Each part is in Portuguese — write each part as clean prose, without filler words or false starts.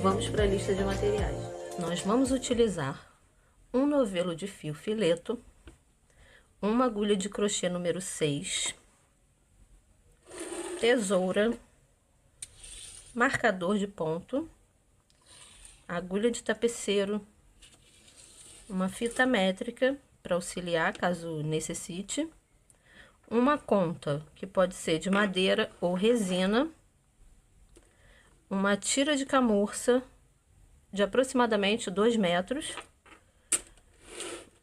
Vamos para a lista de materiais. Nós vamos utilizar um novelo de fio fileto, uma agulha de crochê número 6, tesoura, marcador de ponto, agulha de tapeceiro, uma fita métrica para auxiliar caso necessite, uma conta que pode ser de madeira ou resina, uma tira de camurça de aproximadamente 2 metros,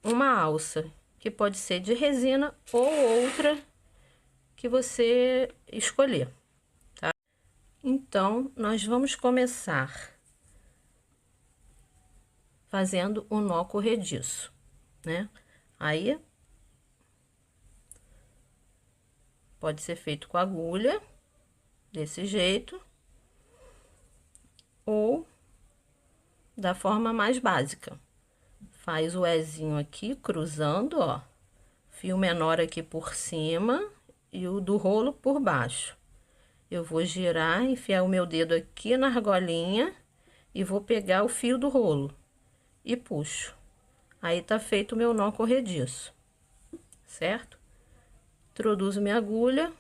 uma alça que pode ser de resina ou outra que você escolher, tá? Então, nós vamos começar fazendo o nó corrediço, né? Aí, pode ser feito com agulha, desse jeito, ou da forma mais básica. Faz o Ezinho aqui, cruzando, ó, fio menor aqui por cima e o do rolo por baixo. Eu vou girar, enfiar o meu dedo aqui na argolinha e vou pegar o fio do rolo e puxo. Aí tá feito o meu nó corrediço, certo? Introduzo minha agulha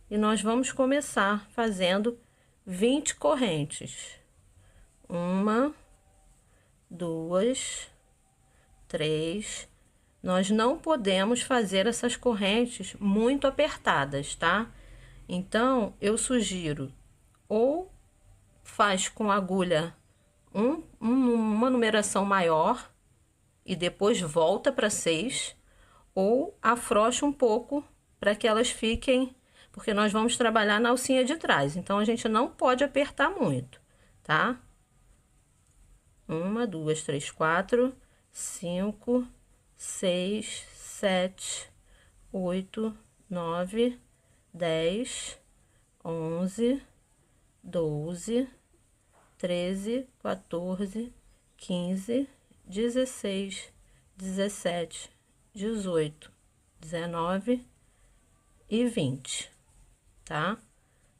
e nós vamos começar fazendo 20 correntes. 1, 2, 3. Nós não podemos fazer essas correntes muito apertadas, tá? Então, eu sugiro ou faz com agulha uma numeração maior e depois volta para 6, ou afrouxa um pouco para que elas fiquem, porque nós vamos trabalhar na alcinha de trás, então a gente não pode apertar muito, tá? 1, 2, 3, 4, 5, 6, 7, 8, 9, 10, 11, 12, 13, 14, 15, 16, 17, 18, 19 e 20, tá?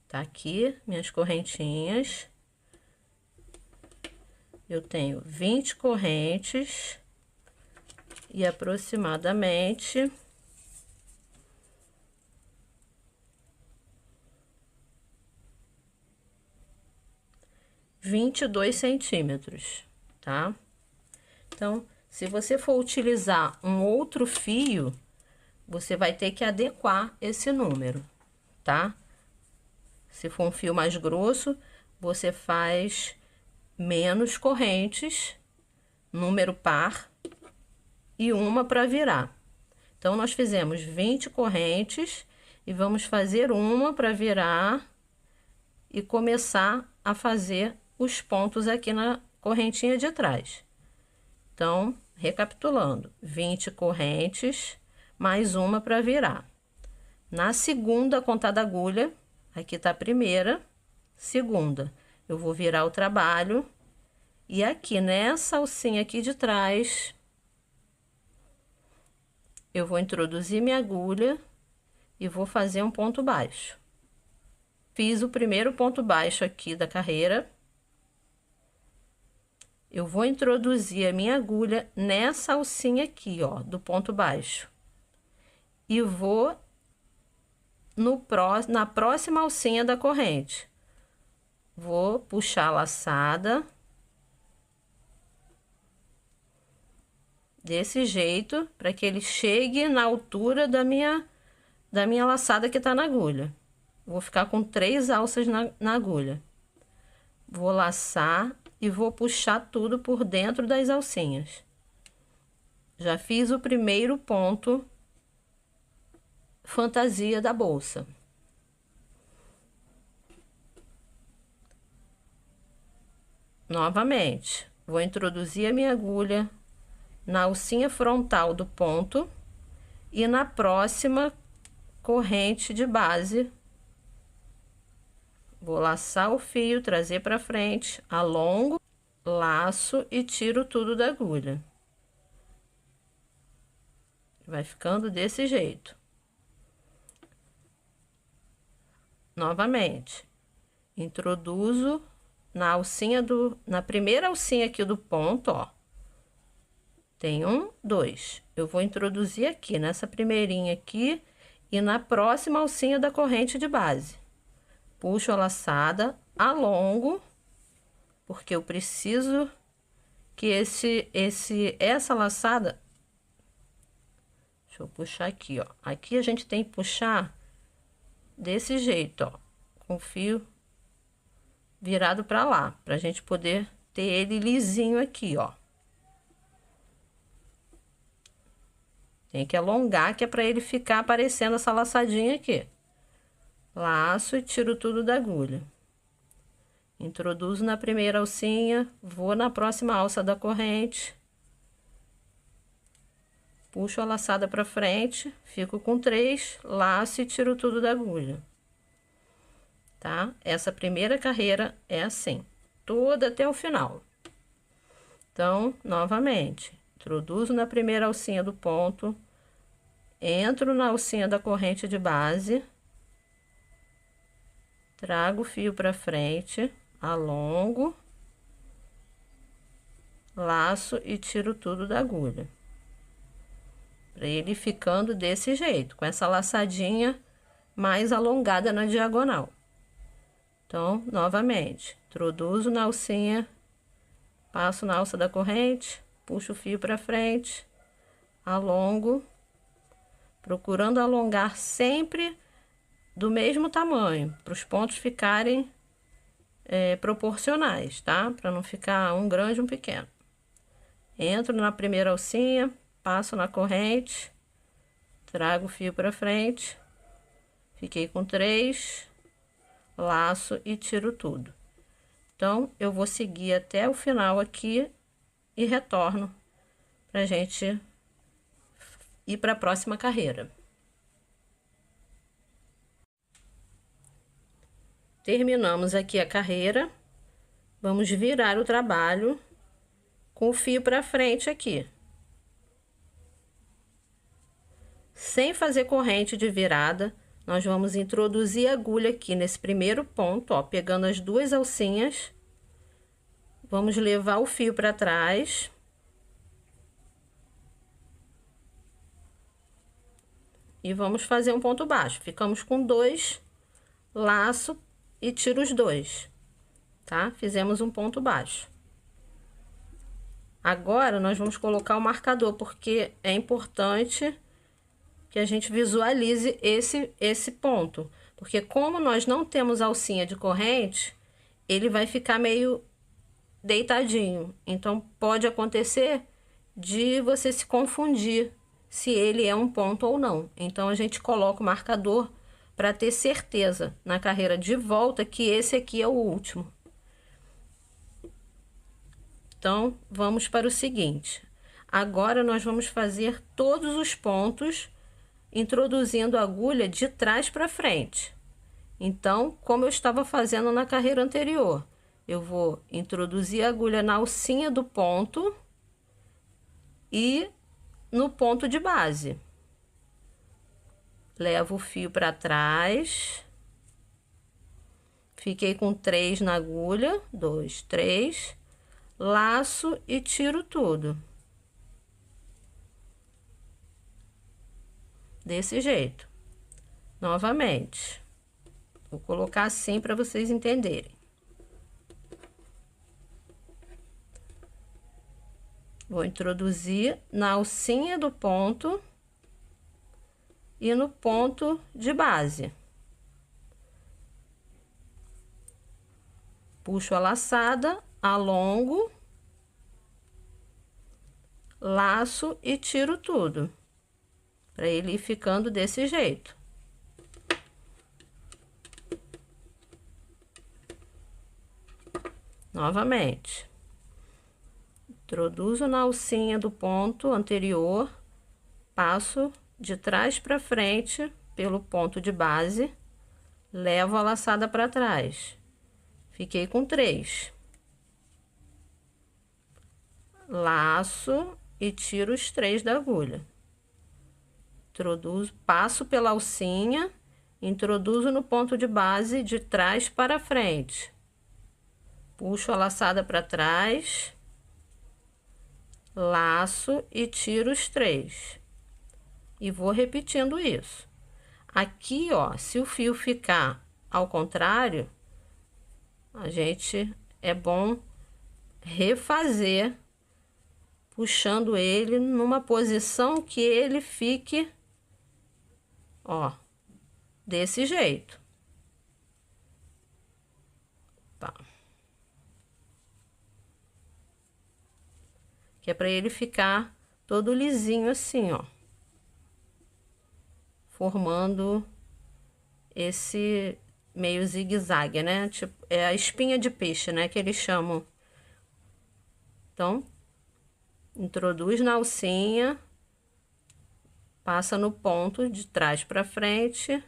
Tá aqui minhas correntinhas. Eu tenho 20 correntes e aproximadamente 22 centímetros, tá? Então, se você for utilizar um outro fio, você vai ter que adequar esse número, tá? Se for um fio mais grosso, você faz menos correntes, número par, e uma para virar. Então, nós fizemos 20 correntes e vamos fazer uma para virar e começar a fazer os pontos aqui na correntinha de trás. Então, recapitulando, 20 correntes, mais uma para virar. Na segunda contada agulha, aqui tá a primeira, segunda, eu vou virar o trabalho e aqui nessa alcinha aqui de trás, eu vou introduzir minha agulha e vou fazer um ponto baixo. Fiz o primeiro ponto baixo aqui da carreira. Eu vou introduzir a minha agulha nessa alcinha aqui, ó, do ponto baixo. E vou na próxima alcinha da corrente. Vou puxar a laçada. Desse jeito, para que ele chegue na altura da minha laçada que tá na agulha. Vou ficar com 3 alças na agulha. Vou laçar e vou puxar tudo por dentro das alcinhas. Já fiz o primeiro ponto fantasia da bolsa. Novamente, vou introduzir a minha agulha na alcinha frontal do ponto e na próxima corrente de base. Vou laçar o fio, trazer para frente, alongo, laço e tiro tudo da agulha. Vai ficando desse jeito. Novamente, introduzo na primeira alcinha aqui do ponto, ó. Tem 1, 2. Eu vou introduzir aqui, nessa primeirinha aqui e na próxima alcinha da corrente de base. Puxo a laçada, alongo, porque eu preciso que essa laçada... Deixa eu puxar aqui, ó. Aqui a gente tem que puxar desse jeito, ó. Com o fio virado pra lá, pra gente poder ter ele lisinho aqui, ó. Tem que alongar, que é pra ele ficar aparecendo essa laçadinha aqui. Laço e tiro tudo da agulha. Introduzo na primeira alcinha, vou na próxima alça da corrente. Puxo a laçada pra frente, fico com 3, laço e tiro tudo da agulha. Tá? Essa primeira carreira é assim, toda até o final. Então, novamente, introduzo na primeira alcinha do ponto, entro na alcinha da corrente de base, trago o fio pra frente, alongo, laço e tiro tudo da agulha. Pra ele ficando desse jeito, com essa laçadinha mais alongada na diagonal. Então, novamente, introduzo na alcinha, passo na alça da corrente, puxo o fio pra frente, alongo, procurando alongar sempre do mesmo tamanho, para os pontos ficarem proporcionais, tá? Para não ficar um grande e um pequeno. Entro na primeira alcinha, passo na corrente, trago o fio para frente, fiquei com 3, laço e tiro tudo. Então, eu vou seguir até o final aqui e retorno pra gente ir para a próxima carreira. Terminamos aqui a carreira, vamos virar o trabalho com o fio para frente aqui. Sem fazer corrente de virada, nós vamos introduzir a agulha aqui nesse primeiro ponto, ó, pegando as 2 alcinhas. Vamos levar o fio para trás. E vamos fazer um ponto baixo. Ficamos com 2, laço e tiro os 2, tá? Fizemos um ponto baixo. Agora, nós vamos colocar o marcador, porque é importante que a gente visualize esse ponto. Porque como nós não temos alcinha de corrente, ele vai ficar meio deitadinho. Então, pode acontecer de você se confundir se ele é um ponto ou não. Então, a gente coloca o marcador para ter certeza na carreira de volta que esse aqui é o último. Então, vamos para o seguinte. Agora, nós vamos fazer todos os pontos introduzindo a agulha de trás para frente. Então, como eu estava fazendo na carreira anterior, eu vou introduzir a agulha na alcinha do ponto e no ponto de base. Levo o fio para trás. Fiquei com 3 na agulha, 2, 3. Laço e tiro tudo. Desse jeito. Novamente. Vou colocar assim para vocês entenderem. Vou introduzir na alcinha do ponto e no ponto de base. Puxo a laçada, alongo, laço e tiro tudo, para ele ir ficando desse jeito. Novamente. Introduzo na alcinha do ponto anterior, passo de trás para frente pelo ponto de base, levo a laçada para trás. Fiquei com 3. Laço e tiro os 3 da agulha. Introduzo, passo pela alcinha, introduzo no ponto de base de trás para frente. puxo a laçada para trás, laço e tiro os 3. E vou repetindo isso. Aqui, ó, se o fio ficar ao contrário, é bom refazer, puxando ele numa posição que ele fique, ó, desse jeito. Tá. Que é para ele ficar todo lisinho assim, ó. Formando esse meio zigue-zague, né? Tipo, é a espinha de peixe, né? Que eles chamam. Então, introduz na alcinha, passa no ponto de trás para frente,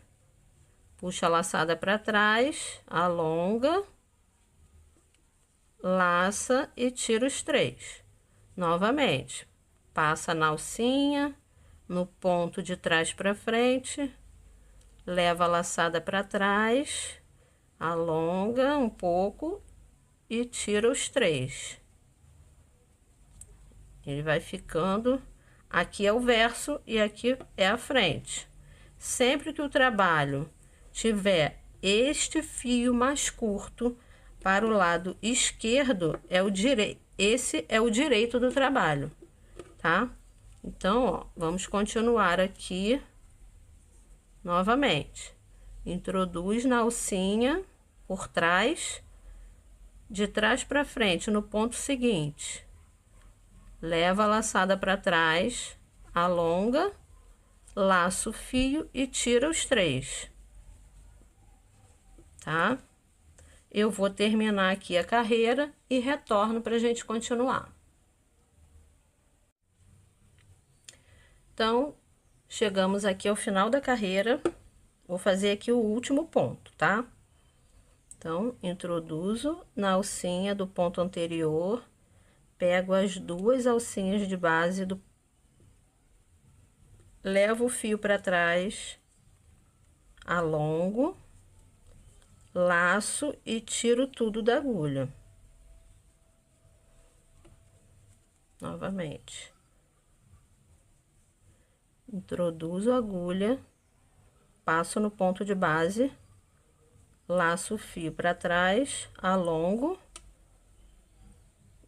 puxa a laçada para trás, alonga, laça e tira os 3. Novamente, passa na alcinha, no ponto de trás para frente, leva a laçada para trás, alonga um pouco e tira os 3. Ele vai ficando, aqui é o verso e aqui é a frente. Sempre que o trabalho tiver este fio mais curto para o lado esquerdo, esse é o direito do trabalho, tá? Então, ó, vamos continuar aqui novamente. Introduz na alcinha por trás, de trás para frente, no ponto seguinte. Leva a laçada para trás, alonga, laça o fio e tira os 3. Tá? Eu vou terminar aqui a carreira e retorno para a gente continuar. Então, chegamos aqui ao final da carreira. Vou fazer aqui o último ponto, tá? Então, introduzo na alcinha do ponto anterior, pego as 2 alcinhas de base levo o fio para trás, alongo, laço e tiro tudo da agulha. Novamente. Introduzo a agulha, passo no ponto de base, laço o fio para trás, alongo,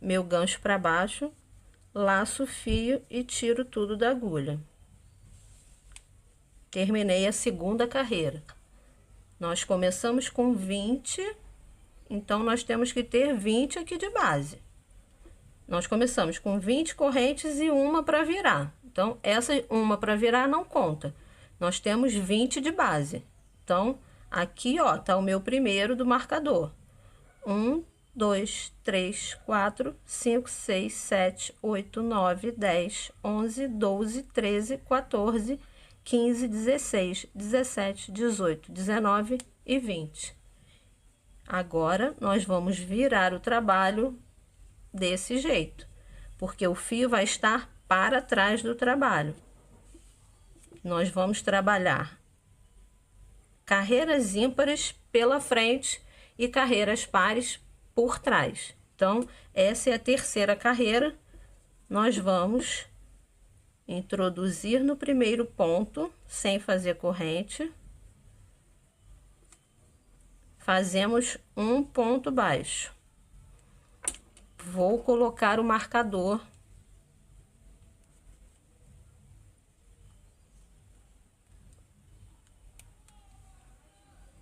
meu gancho para baixo, laço o fio e tiro tudo da agulha. Terminei a segunda carreira. Nós começamos com 20, então nós temos que ter 20 aqui de base. Nós começamos com 20 correntes e uma para virar. Então, essa uma para virar não conta. Nós temos 20 de base. Então, aqui, ó, tá o meu primeiro do marcador. 1, 2, 3, 4, 5, 6, 7, 8, 9, 10, 11, 12, 13, 14, 15, 16, 17, 18, 19 e 20. Agora, nós vamos virar o trabalho desse jeito, porque o fio vai estar para trás do trabalho. Nós vamos trabalhar carreiras ímpares pela frente e carreiras pares por trás. Então, essa é a terceira carreira. Nós vamos introduzir no primeiro ponto, sem fazer corrente. Fazemos um ponto baixo. Vou colocar o marcador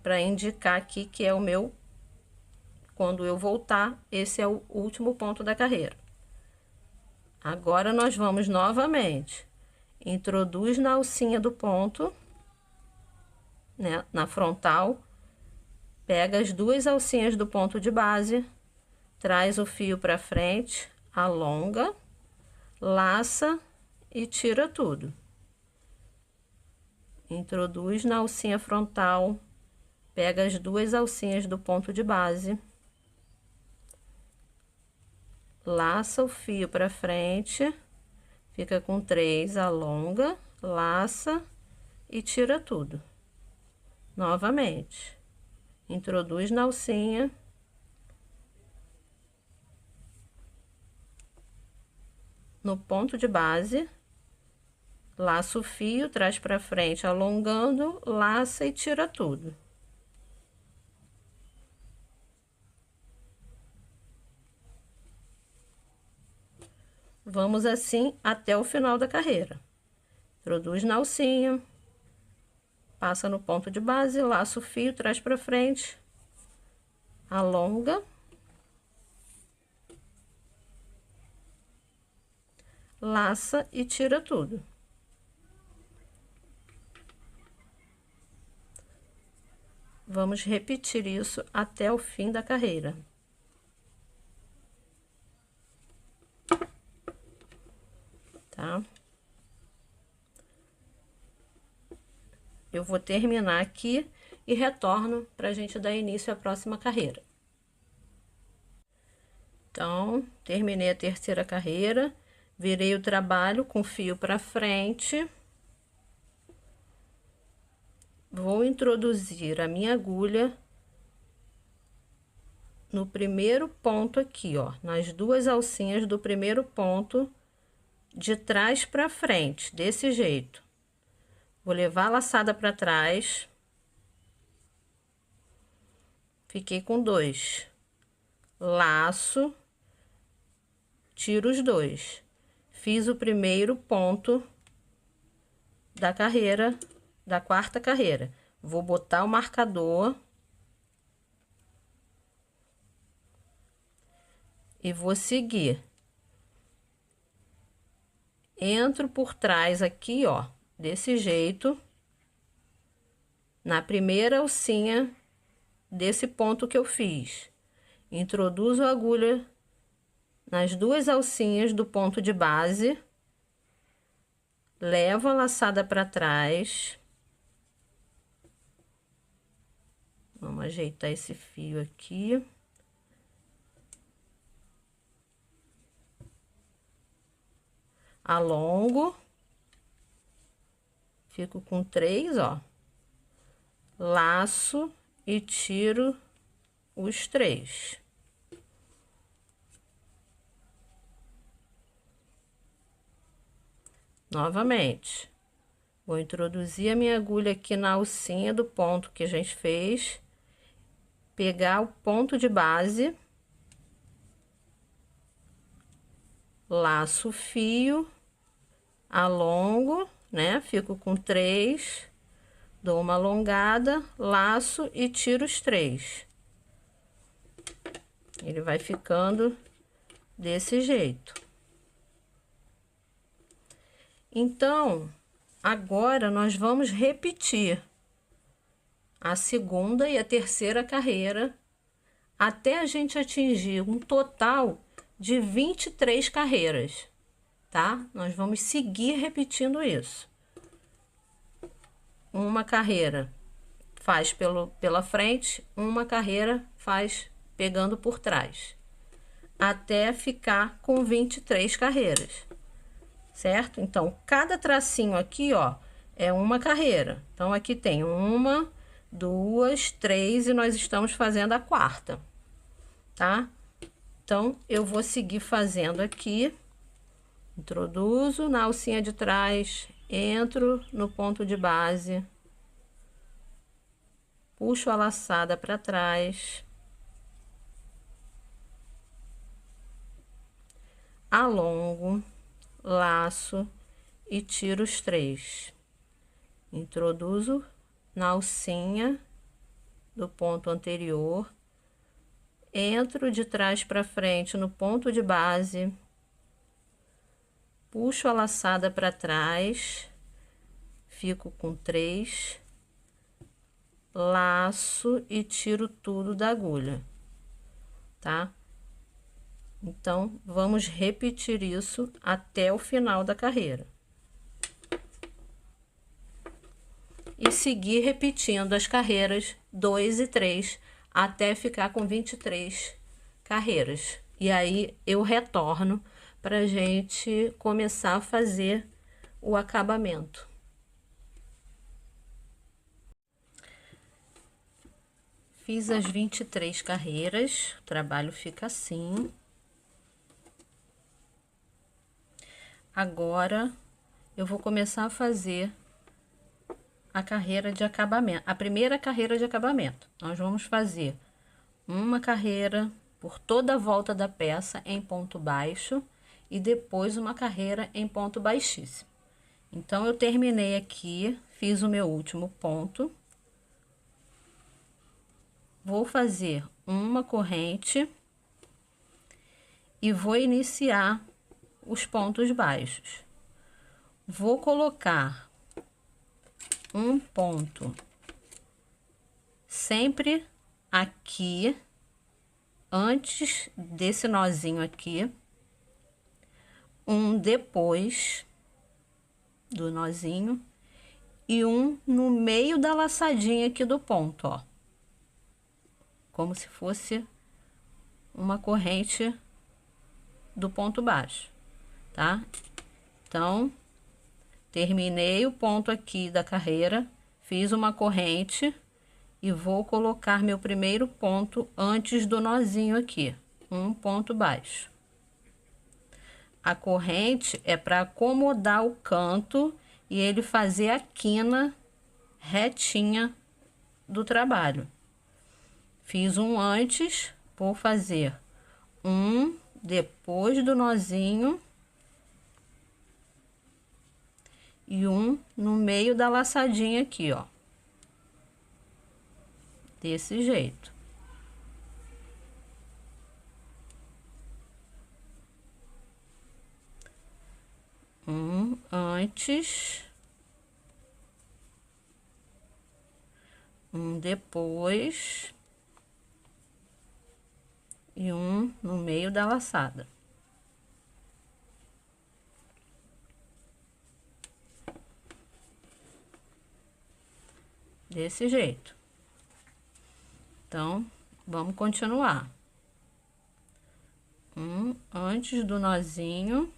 para indicar aqui que é o meu. Quando eu voltar, esse é o último ponto da carreira. Agora, nós vamos novamente. Introduz na alcinha do ponto, né, na frontal. Pega as 2 alcinhas do ponto de base, traz o fio para frente, alonga, laça e tira tudo. Introduz na alcinha frontal, pega as 2 alcinhas do ponto de base, laça o fio para frente, fica com 3, alonga, laça e tira tudo. Novamente, introduz na alcinha, no ponto de base, laça o fio, traz pra frente, alongando, laça e tira tudo. Vamos assim até o final da carreira. Introduz na alcinha, passa no ponto de base, laça o fio, traz pra frente, alonga, laça e tira tudo. Vamos repetir isso até o fim da carreira. Tá? Eu vou terminar aqui e retorno pra gente dar início à próxima carreira. Então, terminei a terceira carreira, virei o trabalho com fio pra frente. Vou introduzir a minha agulha no primeiro ponto aqui, ó, nas duas alcinhas do primeiro ponto, de trás pra frente, desse jeito. Vou levar a laçada pra trás. Fiquei com 2. Laço, tiro os 2. Fiz o primeiro ponto da carreira, da quarta carreira. Vou botar o marcador e vou seguir. Entro por trás aqui, ó, desse jeito, na primeira alcinha desse ponto que eu fiz. Introduzo a agulha nas duas alcinhas do ponto de base, levo a laçada para trás. Vamos ajeitar esse fio aqui. Alongo, fico com 3, ó, laço e tiro os 3. Novamente, vou introduzir a minha agulha aqui na alcinha do ponto que a gente fez, pegar o ponto de base, laço o fio, alongo, né? Fico com 3, dou uma alongada, laço e tiro os 3. Ele vai ficando desse jeito. Então, agora nós vamos repetir a segunda e a terceira carreira até a gente atingir um total de 23 carreiras, tá? Nós vamos seguir repetindo isso. Uma carreira faz pela frente, uma carreira faz pegando por trás, até ficar com 23 carreiras, certo? Então, cada tracinho aqui, ó, é uma carreira. Então, aqui tem 1, 2, 3 e nós estamos fazendo a quarta, tá? Então, eu vou seguir fazendo aqui. Introduzo na alcinha de trás, entro no ponto de base, puxo a laçada para trás, alongo, laço e tiro os 3. Introduzo na alcinha do ponto anterior, entro de trás para frente no ponto de base, puxo a laçada para trás, fico com 3, laço e tiro tudo da agulha, tá? Então, vamos repetir isso até o final da carreira. E seguir repetindo as carreiras 2 e 3 até ficar com 23 carreiras. E aí, eu retorno pra gente começar a fazer o acabamento. Fiz as 23 carreiras, o trabalho fica assim. agora eu vou começar a fazer a carreira de acabamento, a primeira carreira de acabamento. Nós vamos fazer uma carreira por toda a volta da peça em ponto baixo e depois uma carreira em ponto baixíssimo. Então, eu terminei aqui, fiz o meu último ponto. Vou fazer uma corrente e vou iniciar os pontos baixos. Vou colocar um ponto sempre aqui, antes desse nozinho aqui, um depois do nozinho e um no meio da laçadinha aqui do ponto, ó. Como se fosse uma corrente do ponto baixo, tá? Então, terminei o ponto aqui da carreira, fiz uma corrente e vou colocar meu primeiro ponto antes do nozinho aqui, um ponto baixo. A corrente é para acomodar o canto e ele fazer a quina retinha do trabalho. Fiz um antes, vou fazer um depois do nozinho e um no meio da laçadinha aqui, ó. Desse jeito. Um antes, um depois e um no meio da laçada. Desse jeito. Então, vamos continuar. Um antes do nozinho.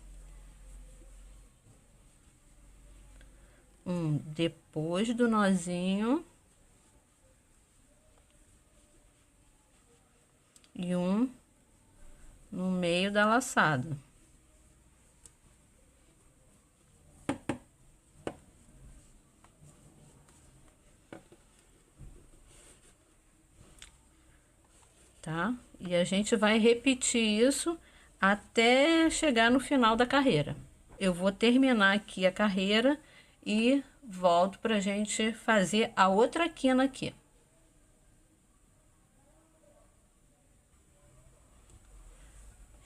Um depois do nozinho e um no meio da laçada. Tá? E a gente vai repetir isso até chegar no final da carreira. Eu vou terminar aqui a carreira e volto pra gente fazer a outra quina aqui.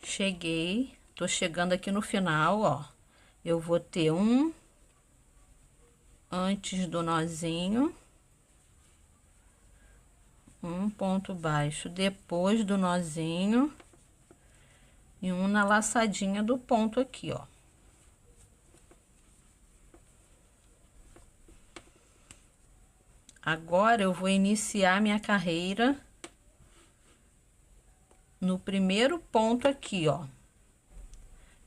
Cheguei, tô chegando aqui no final, ó. Eu vou ter um antes do nozinho, um ponto baixo depois do nozinho e um na laçadinha do ponto aqui, ó. Agora eu vou iniciar minha carreira no primeiro ponto aqui, ó.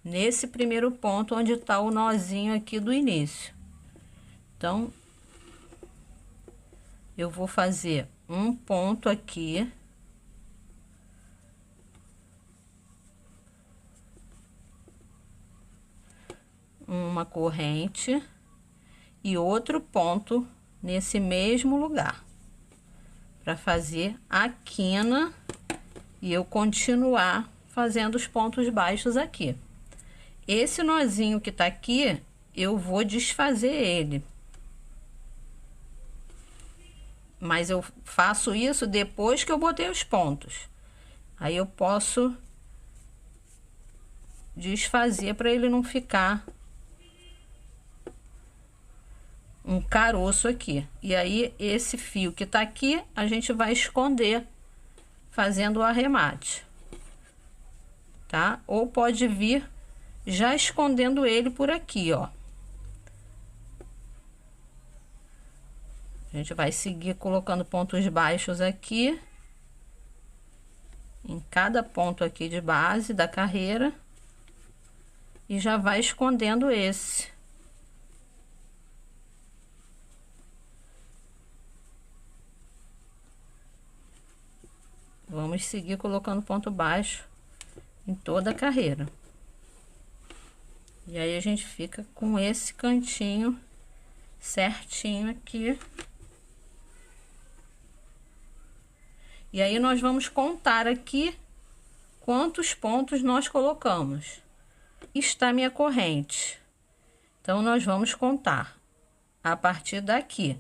Nesse primeiro ponto onde tá o nozinho aqui do início. Então, eu vou fazer um ponto aqui. Uma corrente e outro ponto nesse mesmo lugar, para fazer a quina e eu continuar fazendo os pontos baixos aqui. Esse nozinho que tá aqui, eu vou desfazer ele. Mas eu faço isso depois que eu botei os pontos. Aí eu posso desfazer para ele não ficar um caroço aqui. E aí, esse fio que tá aqui, a gente vai esconder fazendo o arremate, tá? Ou pode vir já escondendo ele por aqui, ó. A gente vai seguir colocando pontos baixos aqui, em cada ponto aqui de base da carreira, e já vai escondendo esse. Vamos seguir colocando ponto baixo em toda a carreira. E aí a gente fica com esse cantinho certinho aqui. E aí nós vamos contar aqui quantos pontos nós colocamos. Está minha corrente. Então nós vamos contar a partir daqui.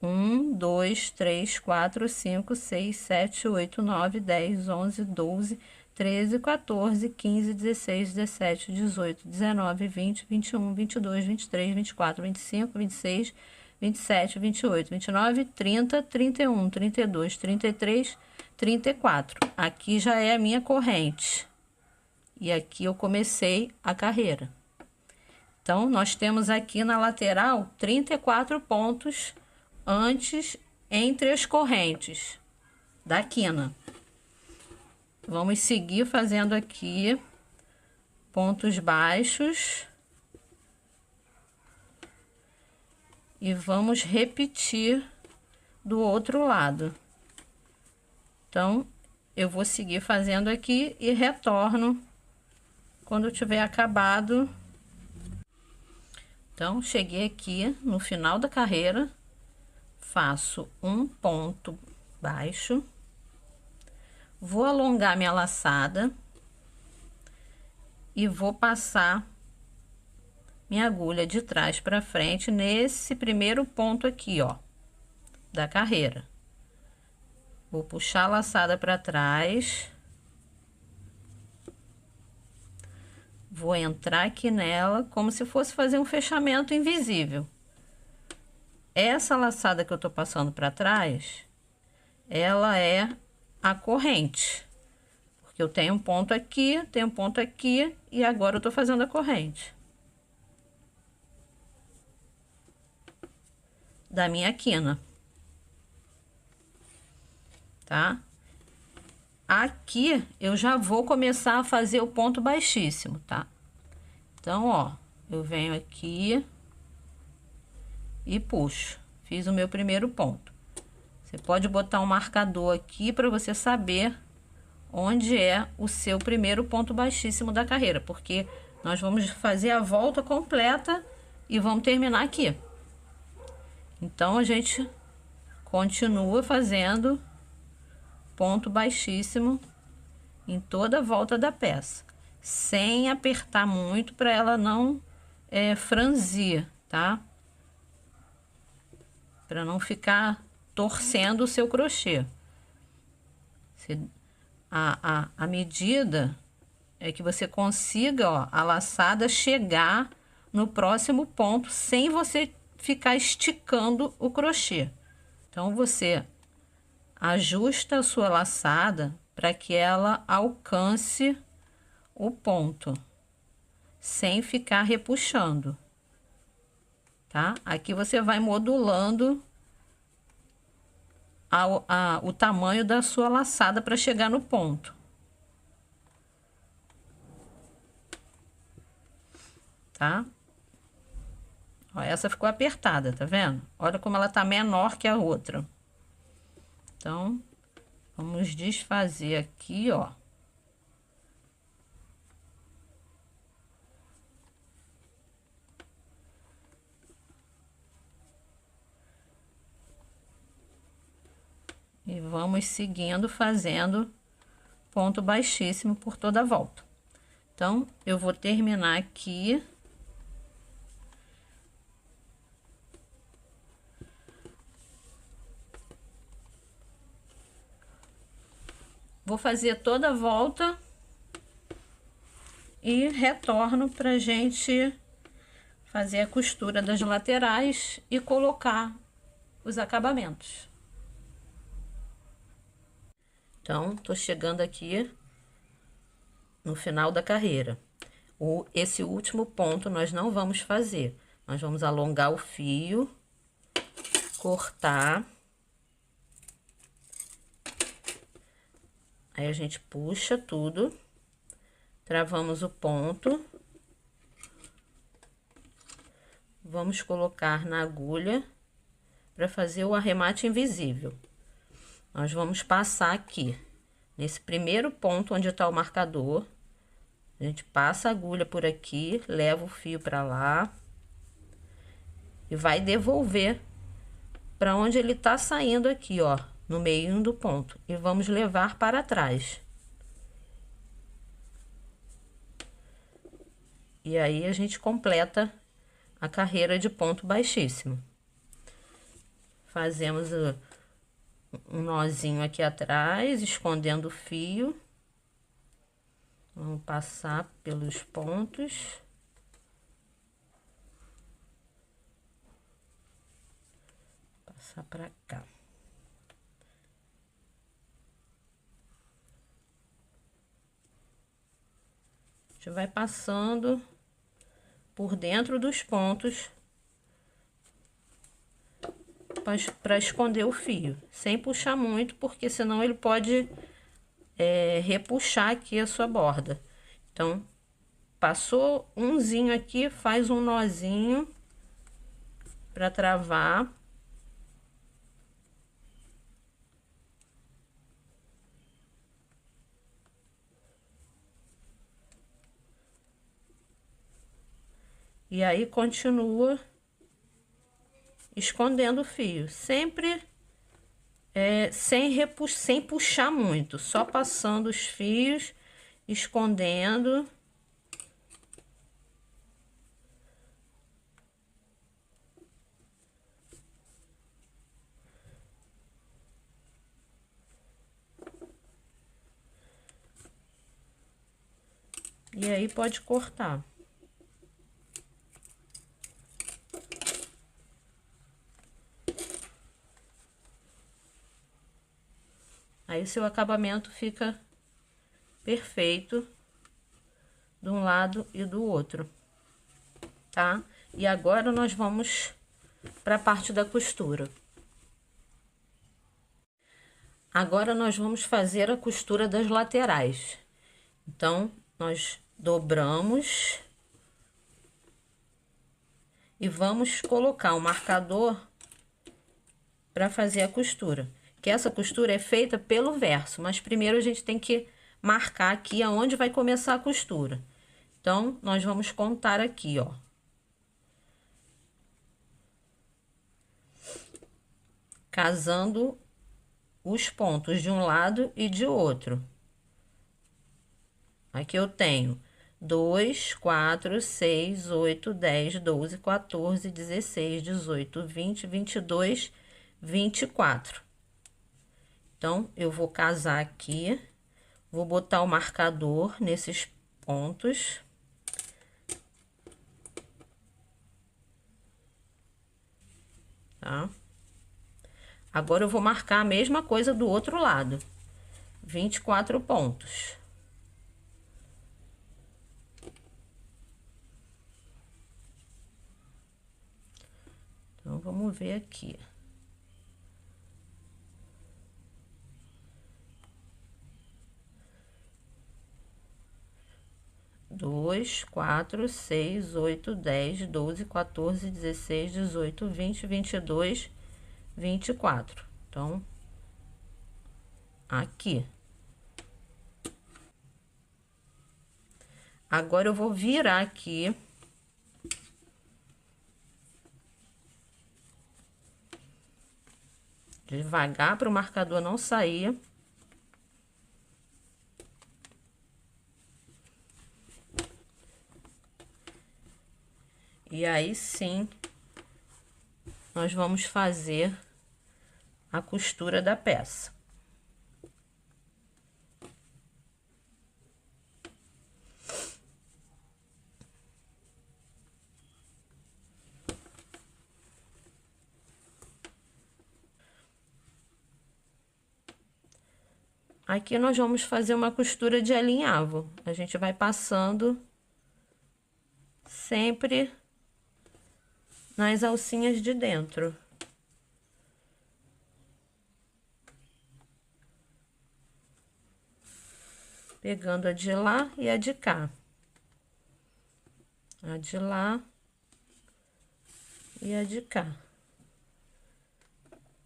1, 2, 3, 4, 5, 6, 7, 8, 9, 10, 11, 12, 13, 14, 15, 16, 17, 18, 19, 20, 21, 22, 23, 24, 25, 26, 27, 28, 29, 30, 31, 32, 33, 34. Aqui já é a minha corrente. E aqui eu comecei a carreira. Então, nós temos aqui na lateral 34 pontos antes entre as correntes da quina. Vamos seguir fazendo aqui pontos baixos. E vamos repetir do outro lado. Então, eu vou seguir fazendo aqui e retorno quando eu tiver acabado. Então, cheguei aqui no final da carreira, faço um ponto baixo, vou alongar minha laçada e vou passar minha agulha de trás para frente nesse primeiro ponto aqui, ó, da carreira. Vou puxar a laçada para trás. Vou entrar aqui nela como se fosse fazer um fechamento invisível. Essa laçada que eu tô passando para trás, ela é a corrente. Porque eu tenho um ponto aqui, tenho um ponto aqui e agora eu tô fazendo a corrente da minha quina. Tá? Aqui eu já vou começar a fazer o ponto baixíssimo, tá? Então, ó, eu venho aqui e puxo. Fiz o meu primeiro ponto. Você pode botar um marcador aqui para você saber onde é o seu primeiro ponto baixíssimo da carreira, porque nós vamos fazer a volta completa e vamos terminar aqui. Então, a gente continua fazendo ponto baixíssimo em toda a volta da peça, sem apertar muito para ela não franzir, tá? Para não ficar torcendo o seu crochê. A medida é que você consiga, ó, a laçada chegar no próximo ponto sem você ficar esticando o crochê. Então, você ajusta a sua laçada para que ela alcance o ponto, sem ficar repuxando, tá? Aqui você vai modulando o tamanho da sua laçada para chegar no ponto. Tá? Ó, essa ficou apertada, tá vendo? Olha como ela tá menor que a outra. Então, vamos desfazer aqui, ó. E vamos seguindo fazendo ponto baixíssimo por toda a volta. Então, eu vou terminar aqui. Vou fazer toda a volta e retorno pra gente fazer a costura das laterais e colocar os acabamentos. Então, tô chegando aqui no final da carreira. Esse último ponto nós não vamos fazer. Nós vamos alongar o fio, cortar. Aí a gente puxa tudo, travamos o ponto, vamos colocar na agulha para fazer o arremate invisível. Nós vamos passar aqui, nesse primeiro ponto onde está o marcador, A gente passa a agulha por aqui, leva o fio para lá e vai devolver para onde ele tá saindo aqui, ó, no meio do ponto. E vamos levar para trás. E aí a gente completa a carreira de ponto baixíssimo. Fazemos um nozinho aqui atrás, escondendo o fio. Vamos passar pelos pontos. Passar pra cá. A gente vai passando por dentro dos pontos para esconder o fio, sem puxar muito, porque senão ele pode repuxar aqui a sua borda. Então, passou umzinho aqui, faz um nozinho para travar. E aí continua escondendo o fio, sempre sem puxar muito, só passando os fios, escondendo. E aí pode cortar. Aí o seu acabamento fica perfeito de um lado e do outro, tá? E agora nós vamos para a parte da costura. Agora nós vamos fazer a costura das laterais. Então, nós dobramos e vamos colocar o marcador para fazer a costura. Que essa costura é feita pelo verso, mas primeiro a gente tem que marcar aqui aonde vai começar a costura. Então, nós vamos contar aqui, ó. Casando os pontos de um lado e de outro. Aqui eu tenho 2, 4, 6, 8, 10, 12, 14, 16, 18, 20, 22, 24. Então, eu vou casar aqui, vou botar o marcador nesses pontos. Tá? Agora, eu vou marcar a mesma coisa do outro lado, 24 pontos. Então, vamos ver aqui. 2, 4, 6, 8, 10, 12, 14, 16, 18, 20, 22, 24. Então, aqui. Agora, eu vou virar aqui. Devagar para o marcador não sair. E aí sim, nós vamos fazer a costura da peça. Aqui nós vamos fazer uma costura de alinhavo. A gente vai passando sempre nas alcinhas de dentro. Pegando a de lá e a de cá. A de lá e a de cá.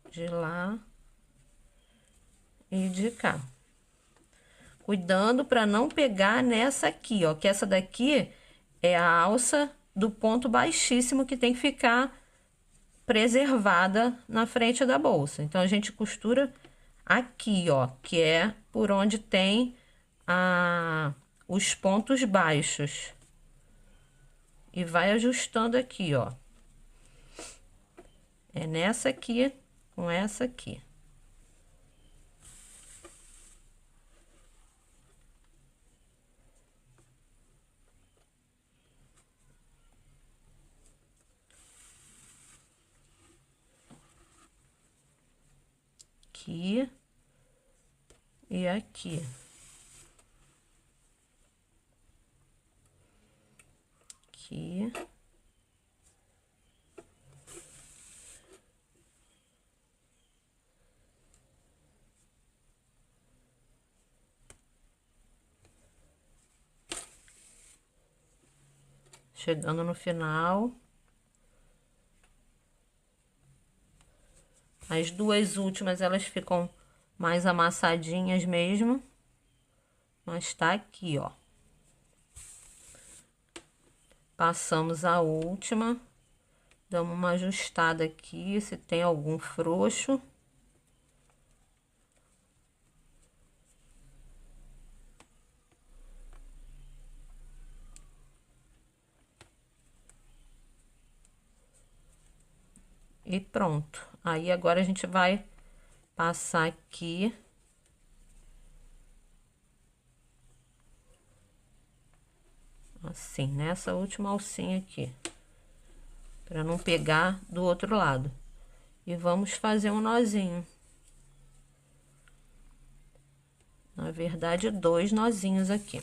De lá e de cá. cuidando para não pegar nessa aqui, ó, que essa daqui é a alça do ponto baixíssimo que tem que ficar preservada na frente da bolsa. Então, a gente costura aqui, ó, que é por onde tem os pontos baixos. E vai ajustando aqui, ó. É nessa aqui com essa aqui. Aqui e aqui. Aqui. Chegando no final. As duas últimas, elas ficam mais amassadinhas mesmo. Mas tá aqui, ó. Passamos a última. Damos uma ajustada aqui, se tem algum frouxo. E pronto. Aí, agora a gente vai passar aqui. Assim, nessa última alcinha aqui. Pra não pegar do outro lado. E vamos fazer um nozinho. Na verdade, 2 nozinhos aqui.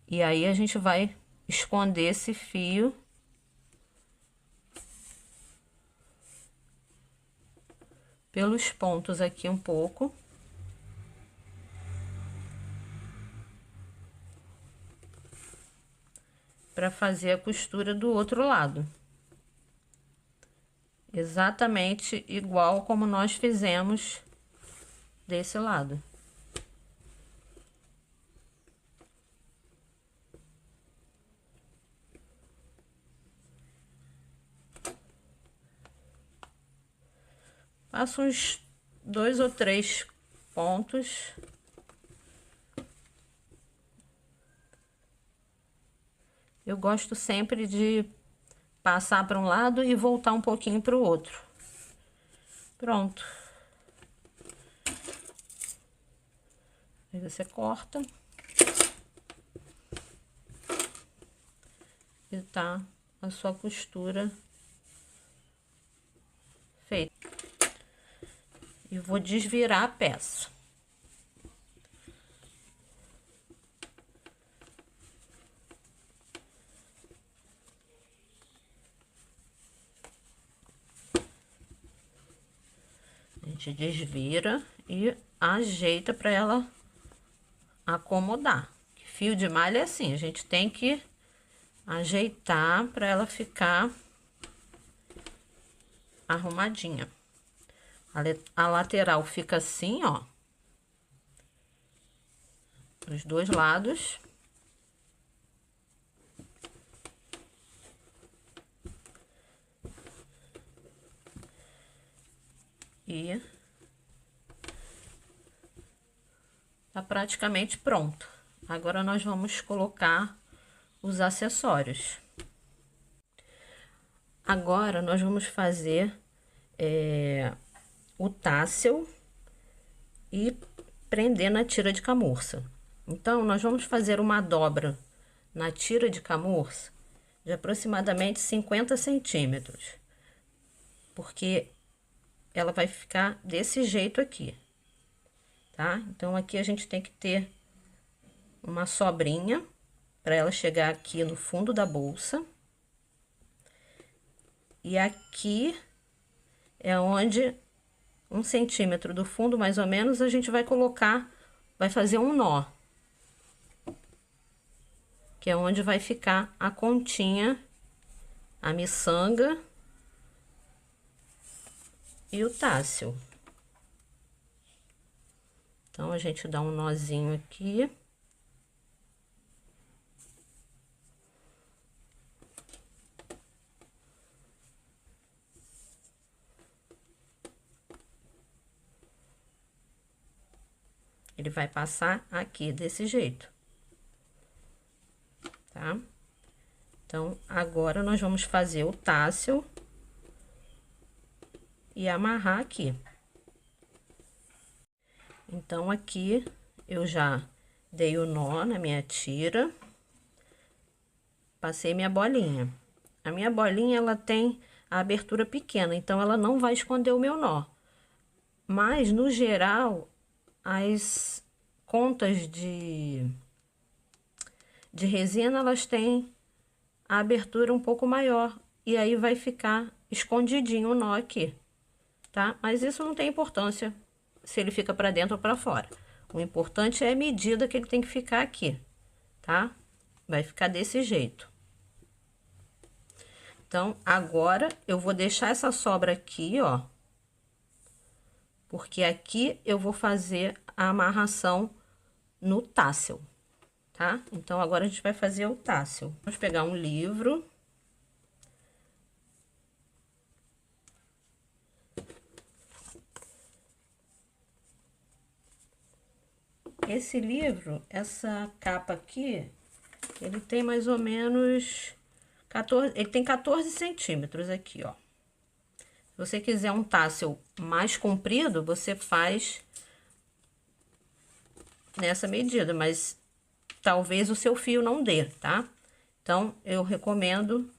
E aí, a gente vai esconder esse fio pelos pontos aqui um pouco. Para fazer a costura do outro lado. Exatamente igual como nós fizemos desse lado. Faço uns 2 ou 3 pontos. Eu gosto sempre de passar para um lado e voltar um pouquinho para o outro. Pronto. Aí você corta. E tá a sua costura feita. E vou desvirar a peça. A gente desvira e ajeita para ela acomodar. Fio de malha é assim, a gente tem que ajeitar para ela ficar arrumadinha. A lateral fica assim, ó. Dos dois lados. E tá praticamente pronto. Agora, nós vamos colocar os acessórios. Agora, nós vamos fazer o tassel e prender na tira de camurça. Então, nós vamos fazer uma dobra na tira de camurça de aproximadamente 50 centímetros. Porque ela vai ficar desse jeito aqui, tá? Então, aqui a gente tem que ter uma sobrinha para ela chegar aqui no fundo da bolsa. E aqui é onde 1 centímetro do fundo, mais ou menos, a gente vai colocar, vai fazer um nó. que é onde vai ficar a continha, a miçanga e o tássel. Então, a gente dá um nozinho aqui. Ele vai passar aqui desse jeito, tá? Então, agora nós vamos fazer o tássel e amarrar aqui. Então, aqui eu já dei o nó na minha tira, passei minha bolinha. A minha bolinha, ela tem a abertura pequena, então ela não vai esconder o meu nó. Mas, no geral, as contas de resina, elas têm a abertura um pouco maior, e aí vai ficar escondidinho o nó aqui, tá? Mas isso não tem importância se ele fica para dentro ou para fora. O importante é a medida que ele tem que ficar aqui, tá? Vai ficar desse jeito. Então, agora eu vou deixar essa sobra aqui, ó, porque aqui eu vou fazer a amarração no tássel, tá? Então, agora a gente vai fazer o tássel. Vamos pegar um livro. Esse livro, essa capa aqui, ele tem mais ou menos 14, ele tem 14 centímetros aqui, ó. Se você quiser um tássel mais comprido, você faz nessa medida, mas talvez o seu fio não dê, tá? Então, eu recomendo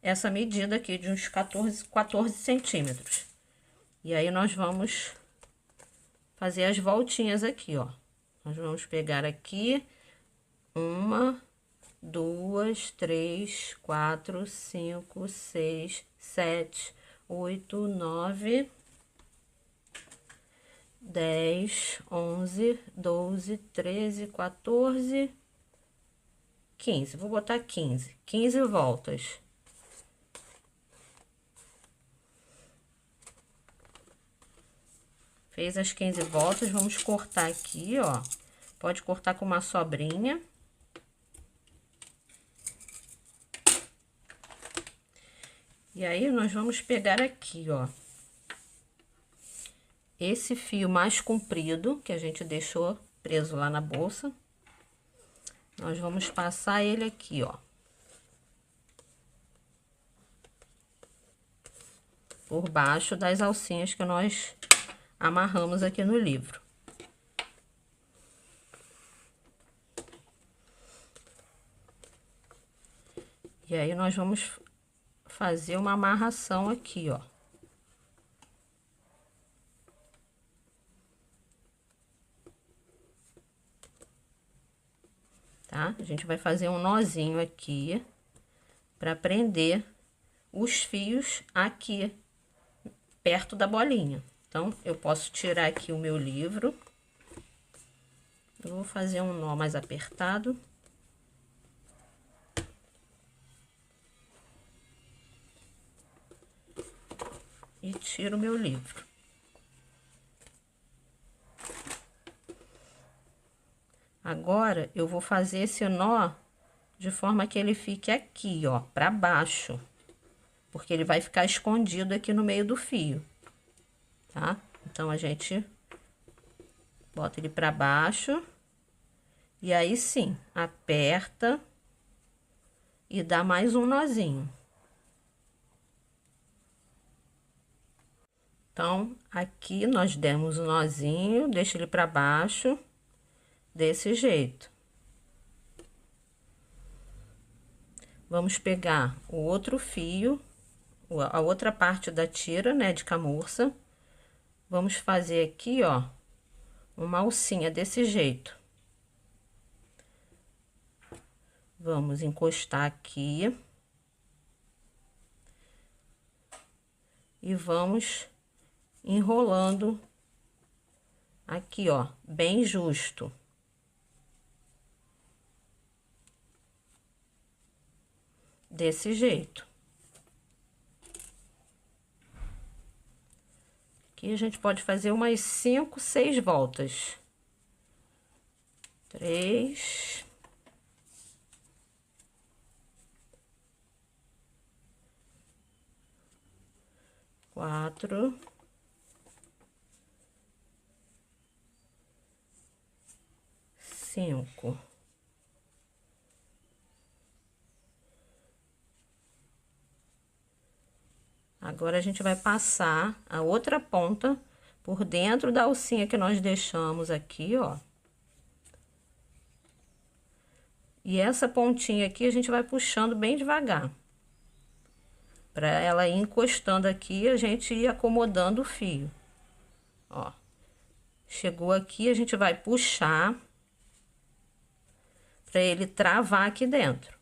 essa medida aqui de uns 14 centímetros. E aí, nós vamos fazer as voltinhas aqui, ó. Nós vamos pegar aqui 1, 2, 3, 4, 5, 6, 7, 8, 9, 10, 11, 12, 13, 14, 15. Vou botar 15. 15 voltas. Fez as 15 voltas, vamos cortar aqui, ó. Pode cortar com uma sobrinha. E aí, nós vamos pegar aqui, ó, esse fio mais comprido, que a gente deixou preso lá na bolsa. Nós vamos passar ele aqui, ó, por baixo das alcinhas que nós amarramos aqui no livro. E aí, nós vamos fazer uma amarração aqui, ó. Tá? A gente vai fazer um nozinho aqui para prender os fios aqui perto da bolinha. Então, eu posso tirar aqui o meu livro. Eu vou fazer um nó mais apertado. E tiro o meu livro. Agora, eu vou fazer esse nó de forma que ele fique aqui, ó, pra baixo. Porque ele vai ficar escondido aqui no meio do fio, tá? Então, a gente bota ele pra baixo. E aí, sim, aperta e dá mais um nozinho. Então, aqui nós demos um nozinho, deixa ele pra baixo, desse jeito. Vamos pegar o outro fio, a outra parte da tira, né, de camurça. Vamos fazer aqui, ó, uma alcinha desse jeito. Vamos encostar aqui. E vamos enrolando aqui, ó, bem justo. desse jeito. Aqui a gente pode fazer umas 5, 6 voltas. 3. 4. 5. Agora a gente vai passar a outra ponta por dentro da alcinha que nós deixamos aqui, ó. E essa pontinha aqui a gente vai puxando bem devagar. Para ela ir encostando aqui, a gente ir acomodando o fio. Ó. Chegou aqui, a gente vai puxar para ele travar aqui dentro.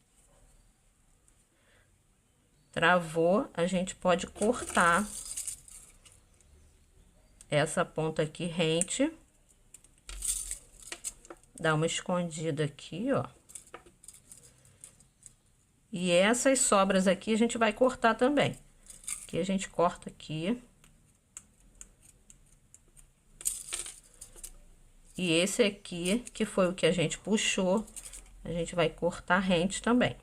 Travou, a gente pode cortar essa ponta aqui rente. Dá uma escondida aqui, ó. E essas sobras aqui a gente vai cortar também. Aqui a gente corta aqui. E esse aqui, que foi o que a gente puxou, a gente vai cortar rente também.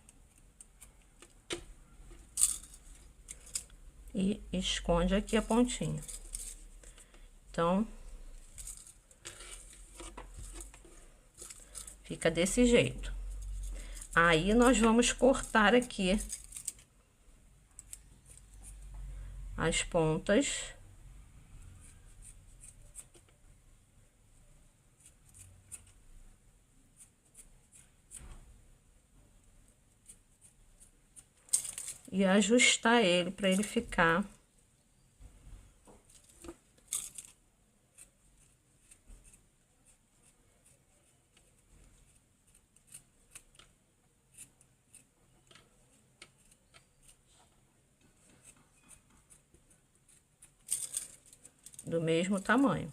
E esconde aqui a pontinha. Então, fica desse jeito. Aí, nós vamos cortar aqui as pontas. E ajustar ele para ele ficar do mesmo tamanho.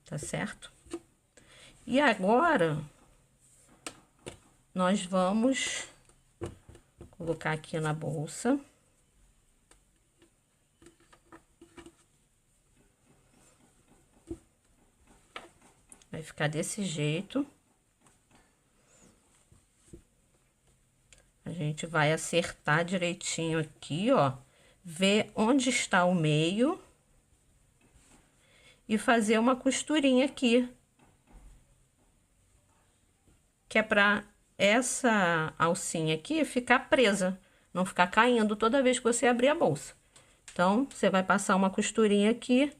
Tá certo? E agora, nós vamos colocar aqui na bolsa. Vai ficar desse jeito. A gente vai acertar direitinho aqui, ó. Ver onde está o meio. E fazer uma costurinha aqui. Que é pra essa alcinha aqui ficar presa. Não ficar caindo toda vez que você abrir a bolsa. Então, você vai passar uma costurinha aqui.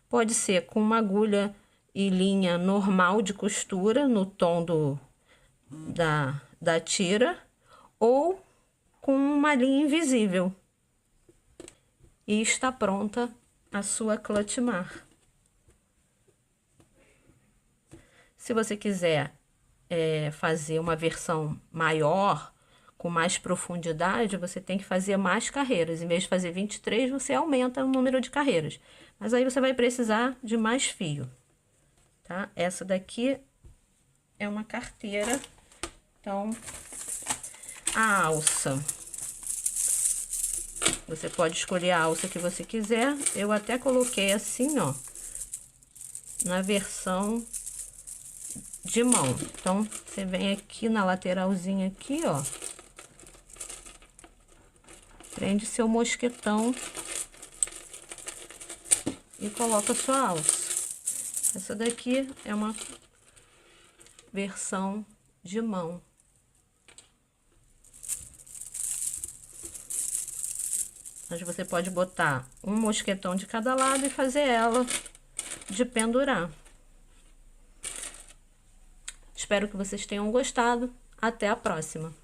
Pode ser com uma agulha e linha normal de costura, no tom da tira. Ou com uma linha invisível. E está pronta a sua clutch-mar. Se você quiser fazer uma versão maior, com mais profundidade, você tem que fazer mais carreiras. Em vez de fazer 23, você aumenta o número de carreiras. Mas aí você vai precisar de mais fio, tá? Essa daqui é uma carteira. Então, a alça. Você pode escolher a alça que você quiser. Eu até coloquei assim, ó, na versão de mão. Então, você vem aqui na lateralzinha aqui, ó. Prende seu mosquetão e coloca sua alça. Essa daqui é uma versão de mão. Mas você pode botar um mosquetão de cada lado e fazer ela de pendurar. Espero que vocês tenham gostado. Até a próxima!